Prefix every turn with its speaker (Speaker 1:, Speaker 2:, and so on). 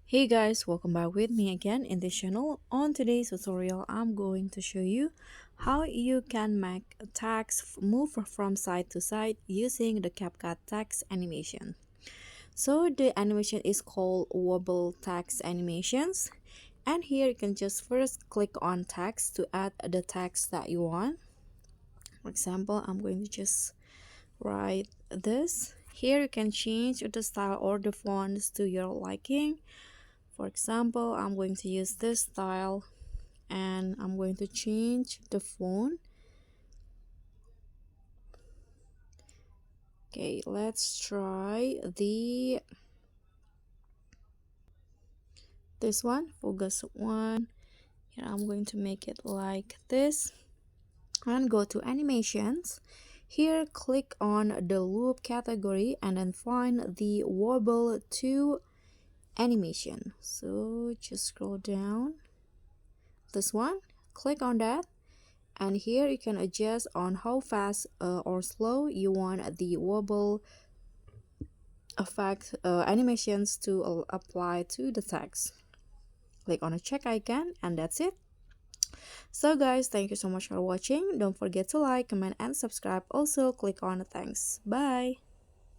Speaker 1: Hey guys, welcome back with me again in this channel. On today's tutorial, I'm going to show you how you can make text move from side to side using the CapCut text animation. So the animation is called Wobble text animations. And here you can just first click on text to add the text that you want. For example, I'm going to just write this. Here you can change the style or the fonts to your liking. For example, I'm going to use this style and I'm going to change the font. Okay, let's try this one, focus one. Here I'm going to make it like this and go to animations. Here click on the loop category and then find the wobble 2 animation. So just scroll down this one, click on that, and here you can adjust on how fast or slow you want the wobble effect animations to apply to the text. Click on a check icon and that's it. So guys, thank you so much for watching. Don't forget to like, comment and subscribe. Also click on the thanks. Bye.